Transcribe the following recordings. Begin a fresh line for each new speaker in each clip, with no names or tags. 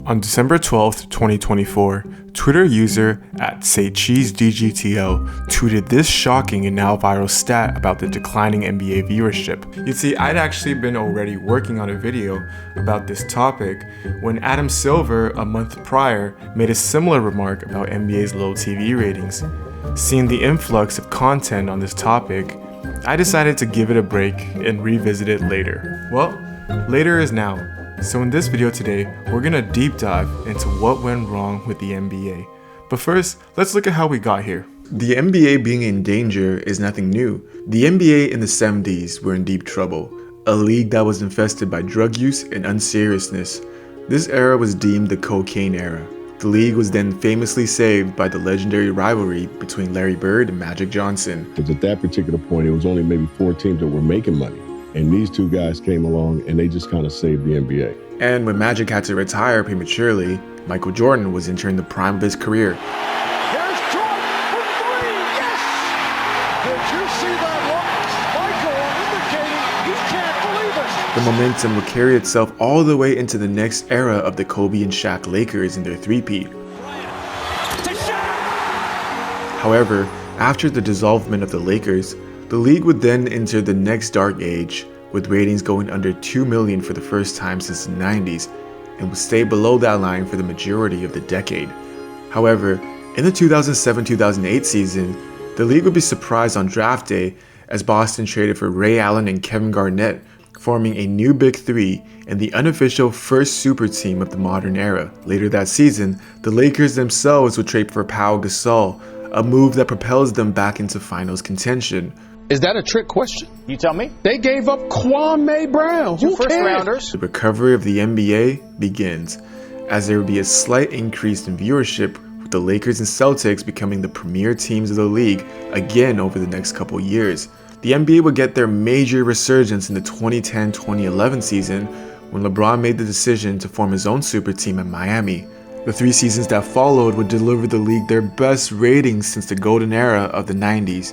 On December 12th, 2024, Twitter user @SayCheeseDGTL tweeted this shocking and now viral stat about the declining NBA viewership. You see, I'd actually been already working on a video about this topic when Adam Silver, a month prior, made a similar remark about NBA's low TV ratings. Seeing the influx of content on this topic, I decided to give it a break and revisit it later. Well, later is now. So in this video today, we're gonna deep dive into what went wrong with the NBA. But first, let's look at how we got here. The NBA being in danger is nothing new. The NBA in the 70s were in deep trouble, a league that was infested by drug use and unseriousness. This era was deemed the cocaine era. The league was then famously saved by the legendary rivalry between Larry Bird and Magic Johnson.
Because at that particular point, it was only maybe 4 teams that were making money. And these two guys came along and they just kind of saved the NBA.
And when Magic had to retire prematurely, Michael Jordan was entering the prime of his career.
There's Jordan for three, yes! Did you see that look? Michael indicating he can't believe it.
The momentum would carry itself all the way into the next era of the Kobe and Shaq Lakers in their three-peat. However, after the dissolvement of the Lakers, the league would then enter the next dark age, with ratings going under 2 million for the first time since the 90s, and would stay below that line for the majority of the decade. However, in the 2007-2008 season, the league would be surprised on draft day as Boston traded for Ray Allen and Kevin Garnett, forming a new Big Three and the unofficial first super team of the modern era. Later that season, the Lakers themselves would trade for Pau Gasol, a move that propels them back into finals contention.
Is that a trick question?
You tell me.
They gave up Kwame Brown.
Two first rounders.
The recovery of the NBA begins, as there would be a slight increase in viewership, with the Lakers and Celtics becoming the premier teams of the league again over the next couple years. The NBA would get their major resurgence in the 2010-2011 season when LeBron made the decision to form his own super team in Miami. The 3 seasons that followed would deliver the league their best ratings since the golden era of the 90s.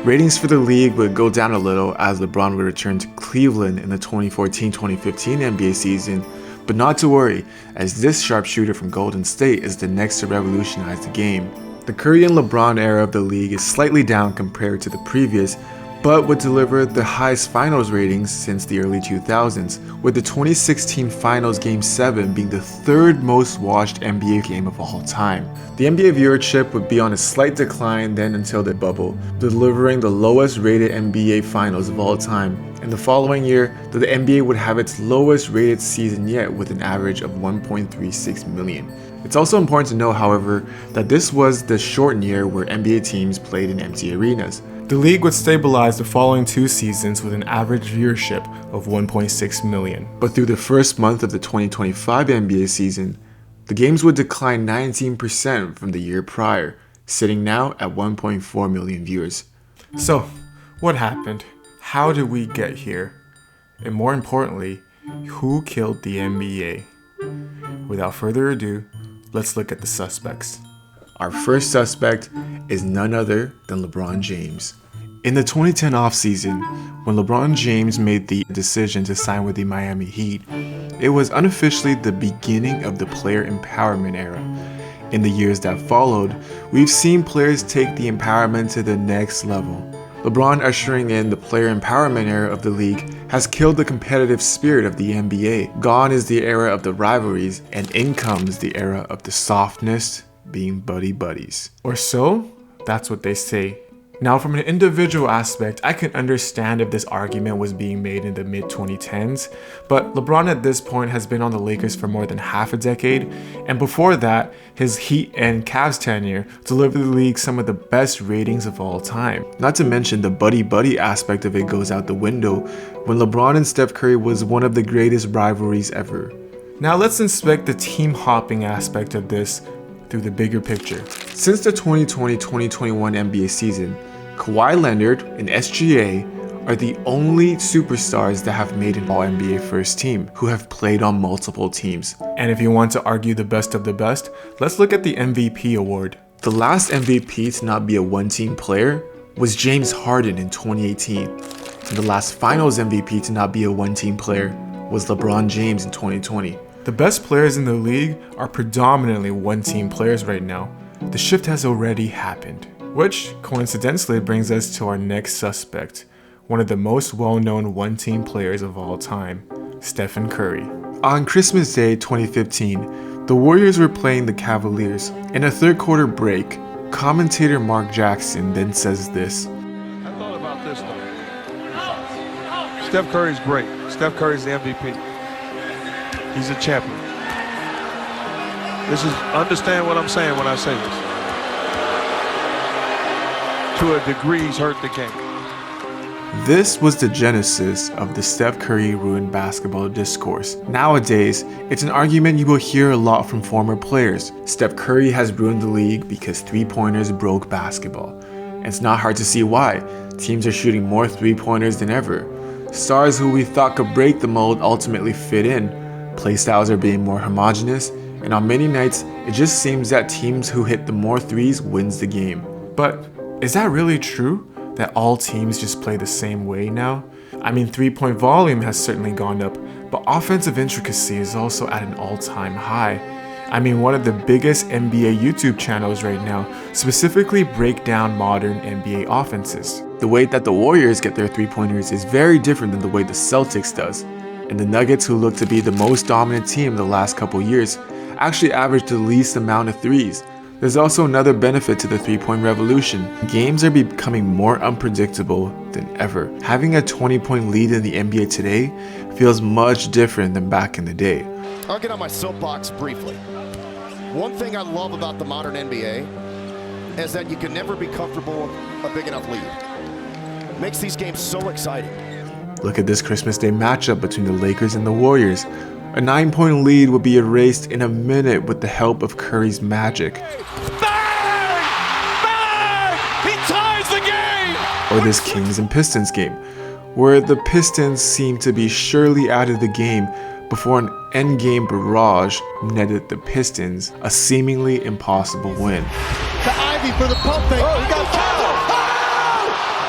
Ratings for the league would go down a little as LeBron would return to Cleveland in the 2014-2015 NBA season, but not to worry, as this sharpshooter from Golden State is the next to revolutionize the game. The Curry and LeBron era of the league is slightly down compared to the previous, but would deliver the highest finals ratings since the early 2000s, with the 2016 Finals Game 7 being the 3rd most watched NBA game of all time. The NBA viewership would be on a slight decline then until the bubble, delivering the lowest rated NBA Finals of all time. And the following year, the NBA would have its lowest rated season yet with an average of 1.36 million. It's also important to note, however, that this was the shortened year where NBA teams played in empty arenas. The league would stabilize the following 2 seasons with an average viewership of 1.6 million. But through the first month of the 2025 NBA season, the games would decline 19% from the year prior, sitting now at 1.4 million viewers. So, what happened? How did we get here? And more importantly, who killed the NBA? Without further ado, let's look at the suspects. Our first suspect is none other than LeBron James. In the 2010 offseason, when LeBron James made the decision to sign with the Miami Heat, it was unofficially the beginning of the player empowerment era. In the years that followed, we've seen players take the empowerment to the next level. LeBron ushering in the player empowerment era of the league has killed the competitive spirit of the NBA. Gone is the era of the rivalries, and in comes the era of the softness, being buddies. Or so, that's what they say. Now, from an individual aspect, I can understand if this argument was being made in the mid-2010s, but LeBron at this point has been on the Lakers for more than half a decade, and before that, his Heat and Cavs tenure delivered the league some of the best ratings of all time. Not to mention the buddy aspect of it goes out the window when LeBron and Steph Curry was one of the greatest rivalries ever. Now let's inspect the team hopping aspect of this through the bigger picture. Since the 2020-2021 NBA season, Kawhi Leonard and SGA are the only superstars that have made an All-NBA first team who have played on multiple teams. And if you want to argue the best of the best, let's look at the MVP award. The last MVP to not be a one-team player was James Harden in 2018. And the last Finals MVP to not be a one-team player was LeBron James in 2020. The best players in the league are predominantly one-team players right now. The shift has already happened, which coincidentally brings us to our next suspect, one of the most well-known one-team players of all time, Stephen Curry. On Christmas Day 2015, the Warriors were playing the Cavaliers. In a third quarter break, commentator Mark Jackson then says this.
I thought about this though. Steph Curry's great. Steph Curry's the MVP. He's a champion. Understand what I'm saying when I say this. To a degree, he's hurt the game.
This was the genesis of the Steph Curry ruined basketball discourse. Nowadays, it's an argument you will hear a lot from former players. Steph Curry has ruined the league because three-pointers broke basketball. And it's not hard to see why. Teams are shooting more three-pointers than ever. Stars who we thought could break the mold ultimately fit in. Playstyles are being more homogeneous, and on many nights, it just seems that teams who hit the more threes wins the game. But is that really true? That all teams just play the same way now? I mean, three-point volume has certainly gone up, but offensive intricacy is also at an all-time high. I mean, one of the biggest NBA YouTube channels right now specifically break down modern NBA offenses. The way that the Warriors get their three-pointers is very different than the way the Celtics does. And the Nuggets, who look to be the most dominant team the last couple years, actually average the least amount of threes. There's also another benefit to the three-point revolution. Games are becoming more unpredictable than ever. Having a 20-point lead in the NBA today feels much different than back in the day.
I'll get on my soapbox briefly. One thing I love about the modern NBA is that you can never be comfortable with a big enough lead. Makes these games so exciting.
Look at this Christmas Day matchup between the Lakers and the Warriors. A 9-point lead would be erased in a minute with the help of Curry's magic.
Bang! Bang! He ties the game!
Or this Kings and Pistons game, where the Pistons seem to be surely out of the game before an endgame barrage netted the Pistons a seemingly impossible win.
To Ivy for the pump fake. Oh, he got fouled! Oh!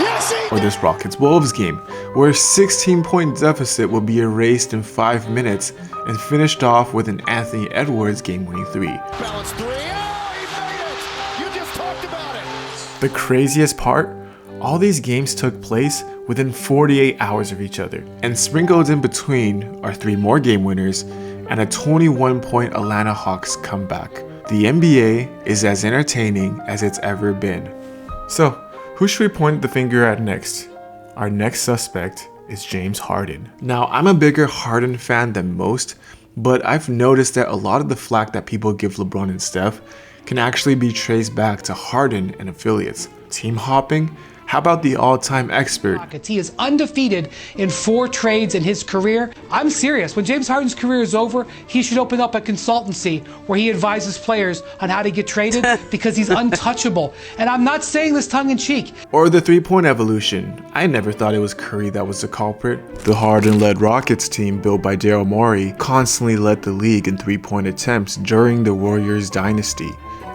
Yes, he
Or this Rockets-Wolves game, where a 16-point deficit will be erased in 5 minutes and finished off with an Anthony Edwards game-winning three.
Balance three. Oh, he made it! You just talked about it.
The craziest part? All these games took place within 48 hours of each other, and sprinkled in between are 3 more game winners and a 21-point Atlanta Hawks comeback. The NBA is as entertaining as it's ever been. So, who should we point the finger at next? Our next suspect is James Harden. Now, I'm a bigger Harden fan than most, but I've noticed that a lot of the flack that people give LeBron and Steph can actually be traced back to Harden and affiliates. Team hopping? How about the all-time expert?
He is undefeated in 4 trades in his career. I'm serious. When James Harden's career is over, he should open up a consultancy where he advises players on how to get traded because he's untouchable. And I'm not saying this tongue-in-cheek.
Or the three-point evolution. I never thought it was Curry that was the culprit. The Harden-led Rockets team built by Daryl Morey constantly led the league in three-point attempts during the Warriors dynasty.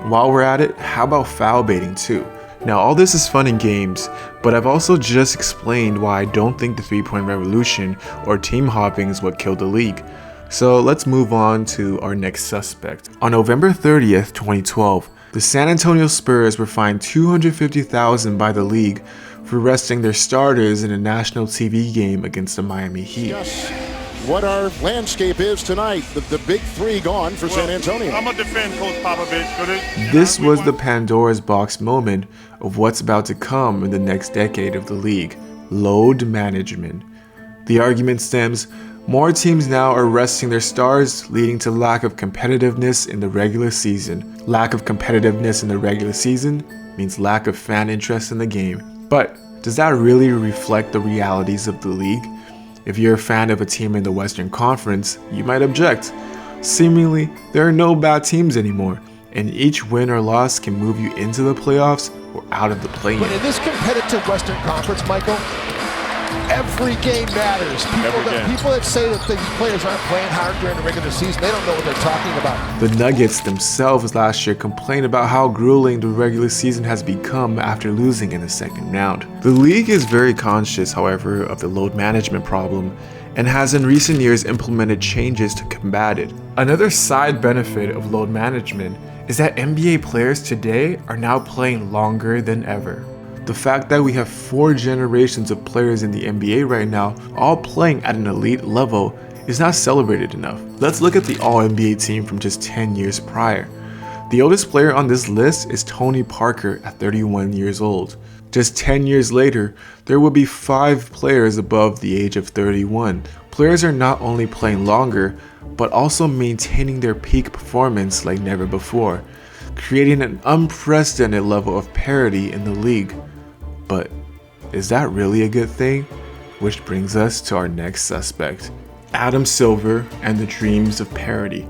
While we're at it, how about foul baiting too? Now, all this is fun and games, but I've also just explained why I don't think the three-point revolution or team hopping is what killed the league. So let's move on to our next suspect. On November 30th, 2012, the San Antonio Spurs were fined $250,000 by the league for resting their starters in a national TV game against the Miami Heat.
Yes. What our landscape is tonight, the big 3 gone for San Antonio.
I'm going to defend Coach Popovich.
This was the Pandora's box moment of what's about to come in the next decade of the league: load management. The argument stems, more teams now are resting their stars, leading to lack of competitiveness in the regular season. Lack of competitiveness in the regular season means lack of fan interest in the game. But does that really reflect the realities of the league? If you're a fan of a team in the Western Conference, you might object. Seemingly, there are no bad teams anymore, and each win or loss can move you into the playoffs or out of the play-in.
But in this competitive Western Conference, Michael, every game matters. People that say that these players aren't playing hard during the regular season, they don't know what they're talking about.
The Nuggets themselves last year complained about how grueling the regular season has become after losing in the second round. The league is very conscious, however, of the load management problem, and has in recent years implemented changes to combat it. Another side benefit of load management is that NBA players today are now playing longer than ever. The fact that we have 4 generations of players in the NBA right now, all playing at an elite level, is not celebrated enough. Let's look at the All-NBA team from just 10 years prior. The oldest player on this list is Tony Parker at 31 years old. Just 10 years later, there will be 5 players above the age of 31. Players are not only playing longer, but also maintaining their peak performance like never before, creating an unprecedented level of parity in the league. But is that really a good thing? Which brings us to our next suspect, Adam Silver and the dreams of parity.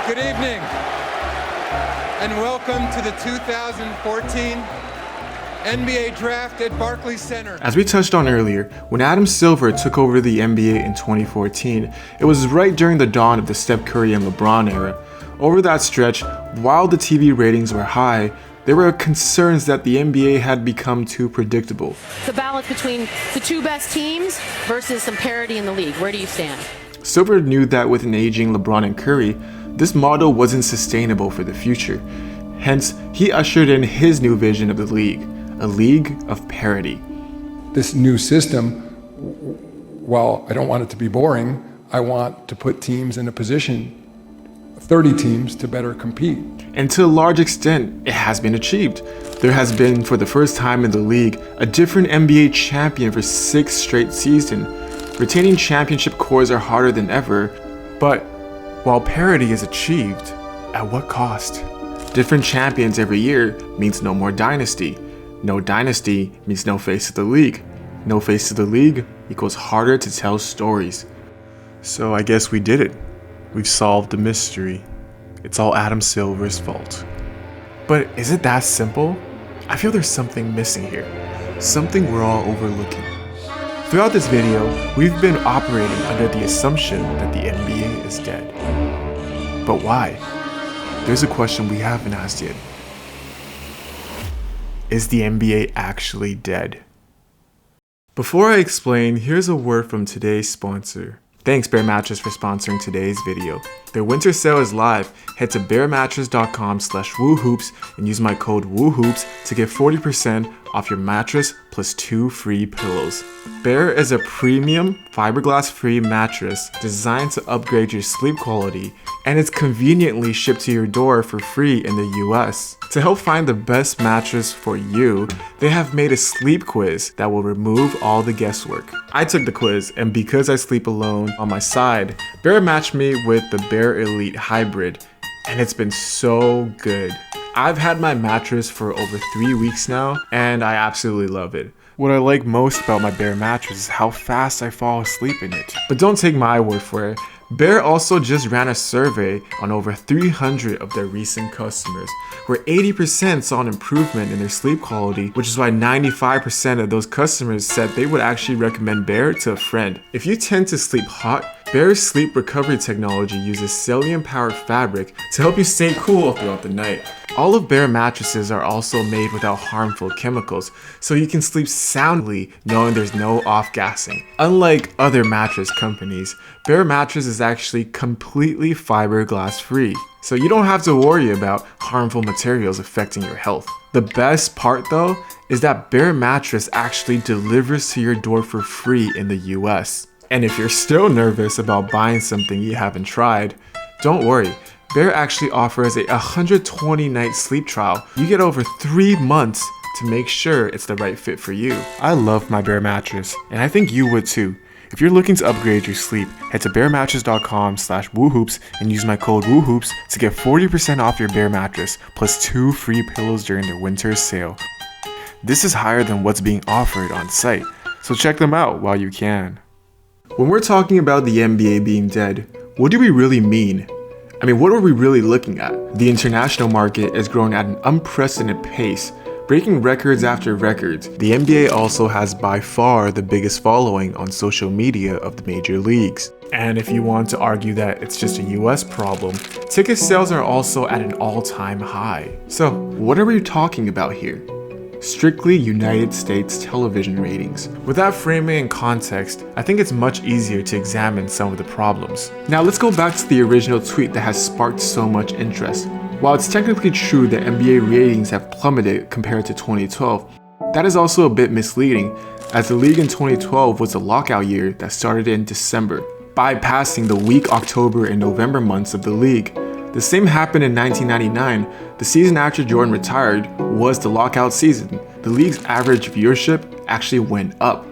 Good evening, and welcome to the 2014 NBA Draft at Barclays Center.
As we touched on earlier, when Adam Silver took over the NBA in 2014, it was right during the dawn of the Steph Curry and LeBron era. Over that stretch, while the TV ratings were high, there were concerns that the NBA had become too predictable.
The balance between the 2 best teams versus some parity in the league. Where do you stand?
Silver knew that with an aging LeBron and Curry, this model wasn't sustainable for the future. Hence, he ushered in his new vision of the league, a league of parity.
This new system, while I don't want it to be boring, I want to put teams in a position, 30 teams, to better compete.
And to a large extent, it has been achieved. There has been, for the first time in the league, a different NBA champion for 6 straight seasons. Retaining championship cores are harder than ever, but while parity is achieved, at what cost? Different champions every year means no more dynasty. No dynasty means no face to the league. No face to the league equals harder to tell stories. So I guess we did it. We've solved the mystery. It's all Adam Silver's fault. But is it that simple? I feel there's something missing here. Something we're all overlooking. Throughout this video, we've been operating under the assumption that the NBA is dead. But why? There's a question we haven't asked yet. Is the NBA actually dead? Before I explain, here's a word from today's sponsor. Thanks Bear Mattress for sponsoring today's video. Their winter sale is live. Head to bearmattress.com/woohoops and use my code WOOHOOPS to get 40% off your mattress plus 2 free pillows. Bear is a premium fiberglass-free mattress designed to upgrade your sleep quality, and it's conveniently shipped to your door for free in the US. To help find the best mattress for you, they have made a sleep quiz that will remove all the guesswork. I took the quiz, and because I sleep alone on my side, Bear matched me with the Bear Elite Hybrid, and it's been so good. I've had my mattress for over 3 weeks now, and I absolutely love it. What I like most about my Bear mattress is how fast I fall asleep in it. But don't take my word for it. Bear also just ran a survey on over 300 of their recent customers, where 80% saw an improvement in their sleep quality, which is why 95% of those customers said they would actually recommend Bear to a friend. If you tend to sleep hot, Bear's sleep recovery technology uses cellular-powered fabric to help you stay cool throughout the night. All of Bear mattresses are also made without harmful chemicals, so you can sleep soundly knowing there's no off-gassing. Unlike other mattress companies, Bear mattress is actually completely fiberglass free, so you don't have to worry about harmful materials affecting your health. The best part though is that Bear mattress actually delivers to your door for free in the US. And if you're still nervous about buying something you haven't tried, don't worry. Bear actually offers a 120-night sleep trial. You get over 3 months to make sure it's the right fit for you. I love my Bear mattress, and I think you would too. If you're looking to upgrade your sleep, head to bearmattress.com/woohoops and use my code WOOHOOPS to get 40% off your Bear mattress plus 2 free pillows during their winter sale. This is higher than what's being offered on site, so check them out while you can. When we're talking about the NBA being dead, what do we really mean? I mean, what are we really looking at? The international market is growing at an unprecedented pace, breaking records after records. The NBA also has by far the biggest following on social media of the major leagues. And if you want to argue that it's just a US problem, ticket sales are also at an all-time high. So, what are we talking about here? strictly United States television ratings. With that framing and context, I think it's much easier to examine some of the problems. Now let's go back to the original tweet that has sparked so much interest. While it's technically true that NBA ratings have plummeted compared to 2012, that is also a bit misleading, as the league in 2012 was a lockout year that started in December, bypassing the weak October and November months of the league. The same happened in 1999. The season after Jordan retired was the lockout season. The league's average viewership actually went up.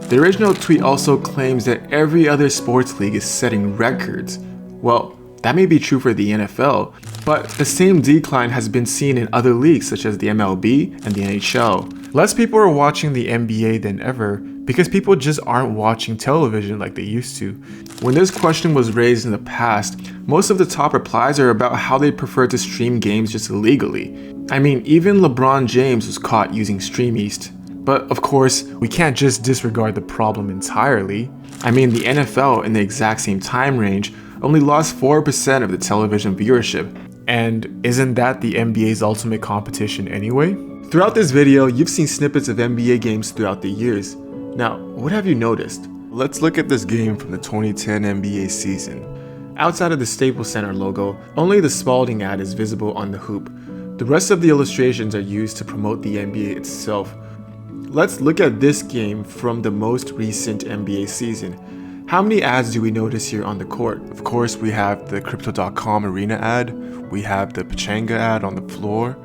The original tweet also claims that every other sports league is setting records. Well, that may be true for the NFL, but the same decline has been seen in other leagues such as the MLB and the NHL. Less people are watching the NBA than ever because people just aren't watching television like they used to. When this question was raised in the past, most of the top replies are about how they prefer to stream games just illegally. I mean, even LeBron James was caught using StreamEast. But of course, we can't just disregard the problem entirely. I mean, the NFL in the exact same time range only lost 4% of the television viewership. And isn't that the NBA's ultimate competition anyway? Throughout this video, you've seen snippets of NBA games throughout the years. Now, what have you noticed? Let's look at this game from the 2010 NBA season. Outside of the Staples Center logo, only the Spalding ad is visible on the hoop. The rest of the illustrations are used to promote the NBA itself. Let's look at this game from the most recent NBA season. How many ads do we notice here on the court? Of course, we have the Crypto.com arena ad, we have the Pachanga ad on the floor,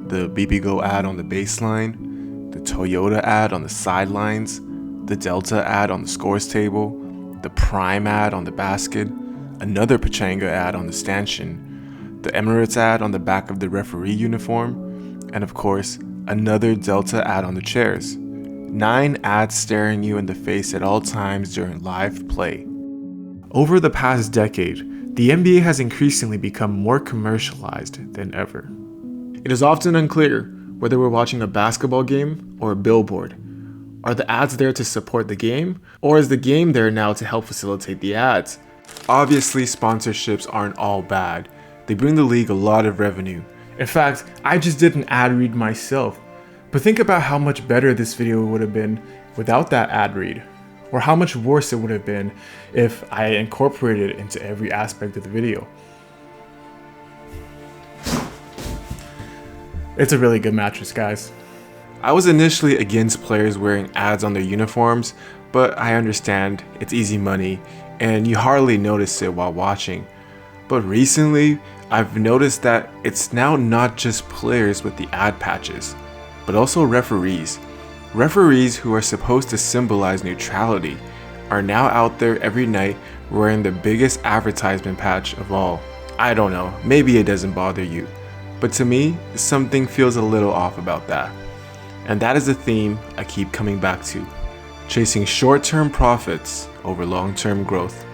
the BBGO ad on the baseline, the Toyota ad on the sidelines, the Delta ad on the scores table, the Prime ad on the basket, another Pachanga ad on the stanchion, the Emirates ad on the back of the referee uniform, and of course, another Delta ad on the chairs. 9 ads staring you in the face at all times during live play. Over the past decade, the NBA has increasingly become more commercialized than ever. It is often unclear whether we're watching a basketball game or a billboard. Are the ads there to support the game, or is the game there now to help facilitate the ads? Obviously, sponsorships aren't all bad. They bring the league a lot of revenue. In fact, I just did an ad read myself. But think about how much better this video would have been without that ad read, or how much worse it would have been if I incorporated it into every aspect of the video. It's a really good mattress, guys. I was initially against players wearing ads on their uniforms, but I understand it's easy money and you hardly notice it while watching. But recently, I've noticed that it's now not just players with the ad patches, but also referees. Referees who are supposed to symbolize neutrality are now out there every night wearing the biggest advertisement patch of all. I don't know, maybe it doesn't bother you, but to me, something feels a little off about that. And that is the theme I keep coming back to, chasing short-term profits over long-term growth.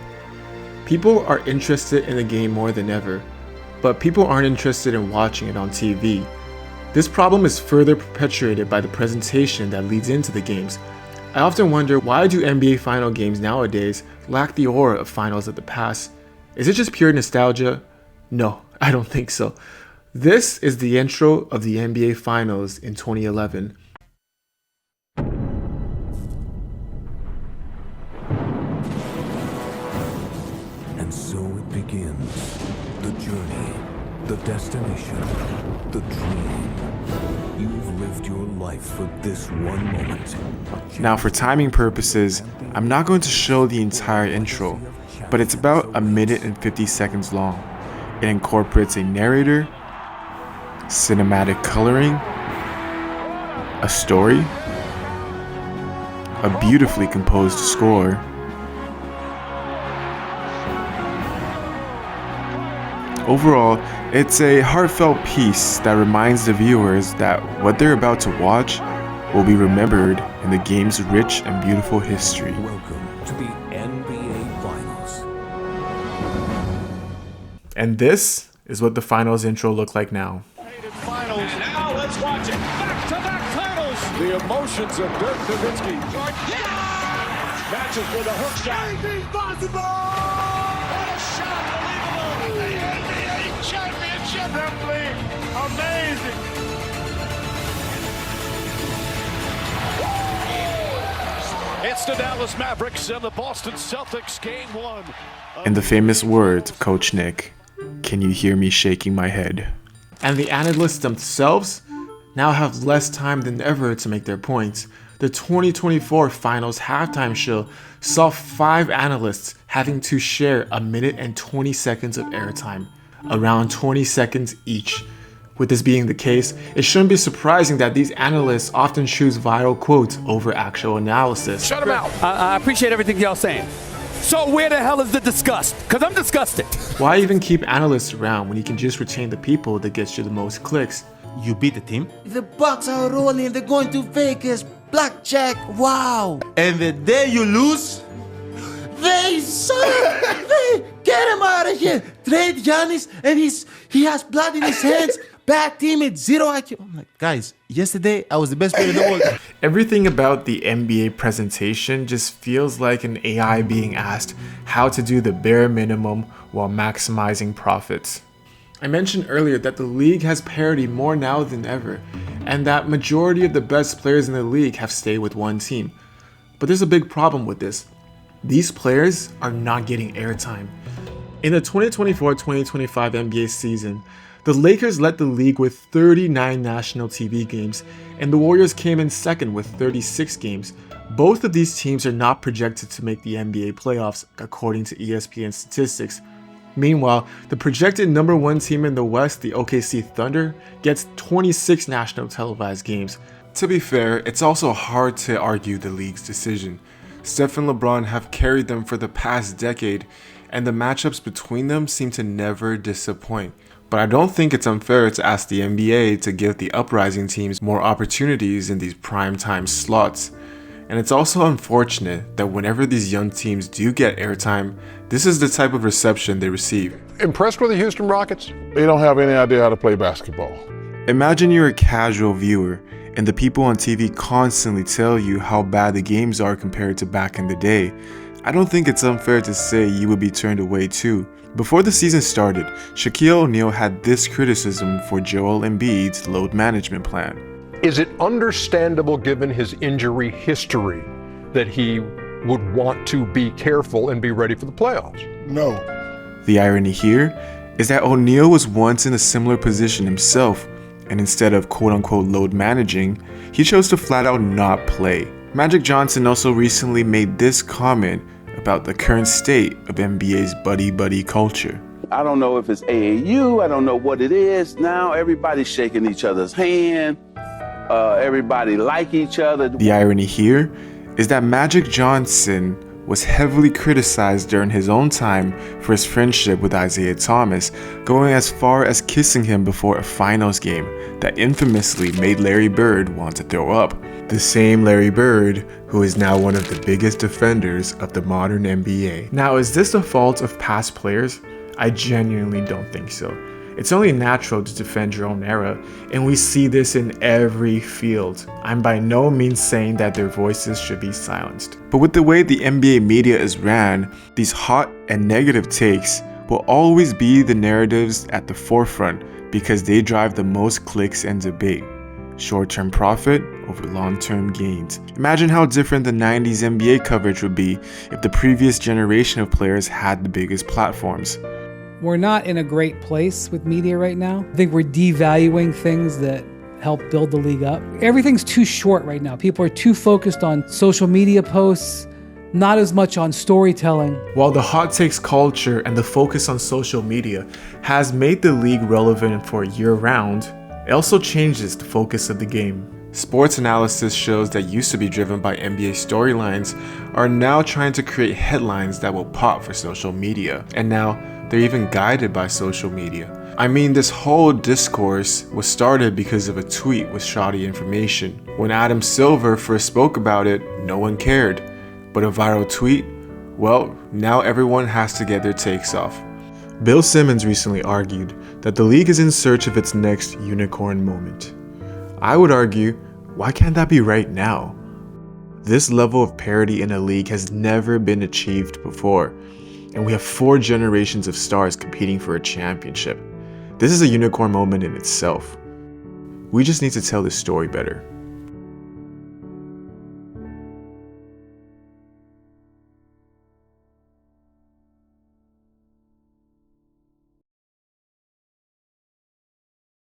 People are interested in the game more than ever, but people aren't interested in watching it on TV. This problem is further perpetuated by the presentation that leads into the games. I often wonder, why do NBA final games nowadays lack the aura of finals of the past? Is it just pure nostalgia? No, I don't think so. This is the intro of the NBA Finals in 2011.
And so it begins. The journey, the destination, the dream. You've lived your life for this one moment.
Now, for timing purposes, I'm not going to show the entire intro, but it's about 1 minute and 50 seconds long. It incorporates a narrator, cinematic coloring, a story, a beautifully composed score, overall, it's a heartfelt piece that reminds the viewers that what they're about to watch will be remembered in the game's rich and beautiful history.
Welcome to the NBA Finals.
And this is what the finals intro looked like now.
Finals. And now let's watch it. Back-to-back titles. The emotions of Dirk Nowitzki. Yeah! Matches with a hook shot. Anything possible! What a shot! Unbelievable! The NBA championship. Simply amazing. It's the Dallas Mavericks and the Boston Celtics, game 1.
In the famous words of Coach Nick, can you hear me shaking my head? And the analysts themselves now have less time than ever to make their points. The 2024 Finals halftime show saw 5 analysts having to share 1 minute and 20 seconds of airtime, around 20 seconds each. With this being the case, it shouldn't be surprising that these analysts often choose viral quotes over actual analysis.
Shut him out.
I appreciate everything y'all saying. So where the hell is the disgust? Because I'm disgusted.
Why even keep analysts around when you can just retain the people that gets you the most clicks?
You beat the team?
The Bucks are rolling. They're going to Vegas. Blackjack. Wow. And the day you lose, they suck. Get him out of here. Trade Giannis, and he has blood in his hands. Bad team at 0 IQ. I'm like, guys, yesterday I was the best player in the world.
Everything about the NBA presentation just feels like an AI being asked how to do the bare minimum while maximizing profits. I mentioned earlier that the league has parity more now than ever, and that majority of the best players in the league have stayed with one team. But there's a big problem with this. These players are not getting airtime. In the 2024-2025 NBA season, the Lakers led the league with 39 national TV games, and the Warriors came in second with 36 games. Both of these teams are not projected to make the NBA playoffs, according to ESPN statistics. Meanwhile, the projected number 1 team in the West, the OKC Thunder, gets 26 national televised games. To be fair, it's also hard to argue the league's decision. Steph and LeBron have carried them for the past decade, and the matchups between them seem to never disappoint. But I don't think it's unfair to ask the NBA to give the uprising teams more opportunities in these primetime slots. And it's also unfortunate that whenever these young teams do get airtime, this is the type of reception they receive.
Impressed with the Houston Rockets? They don't have any idea how to play basketball.
Imagine you're a casual viewer, and the people on TV constantly tell you how bad the games are compared to back in the day. I don't think it's unfair to say you would be turned away too. Before the season started, Shaquille O'Neal had this criticism for Joel Embiid's load management plan.
Is it understandable, given his injury history, that he would want to be careful and be ready for the playoffs?
No.
The irony here is that O'Neal was once in a similar position himself, and instead of quote-unquote load managing, he chose to flat out not play. Magic Johnson also recently made this comment about the current state of NBA's buddy-buddy culture.
I don't know if it's AAU, I don't know what it is. Now everybody's shaking each other's hand. Everybody like each other.
The irony here is that Magic Johnson was heavily criticized during his own time for his friendship with Isaiah Thomas, going as far as kissing him before a finals game that infamously made Larry Bird want to throw up. The same Larry Bird who is now one of the biggest defenders of the modern NBA. Now, is this the fault of past players? I genuinely don't think so. It's only natural to defend your own era, and we see this in every field. I'm by no means saying that their voices should be silenced. But with the way the NBA media is ran, these hot and negative takes will always be the narratives at the forefront because they drive the most clicks and debate. Short-term profit over long-term gains. Imagine how different the 90s NBA coverage would be if the previous generation of players had the biggest platforms.
We're not in a great place with media right now. I think we're devaluing things that help build the league up. Everything's too short right now. People are too focused on social media posts, not as much on storytelling.
While the hot takes culture and the focus on social media has made the league relevant for year-round, it also changes the focus of the game. Sports analysis shows that used to be driven by NBA storylines are now trying to create headlines that will pop for social media. And now, they're even guided by social media. I mean, this whole discourse was started because of a tweet with shoddy information. When Adam Silver first spoke about it, no one cared. But a viral tweet? Well, now everyone has to get their takes off. Bill Simmons recently argued that the league is in search of its next unicorn moment. I would argue, why can't that be right now? This level of parity in a league has never been achieved before, and we have 4 generations of stars competing for a championship. This is a unicorn moment in itself. We just need to tell this story better.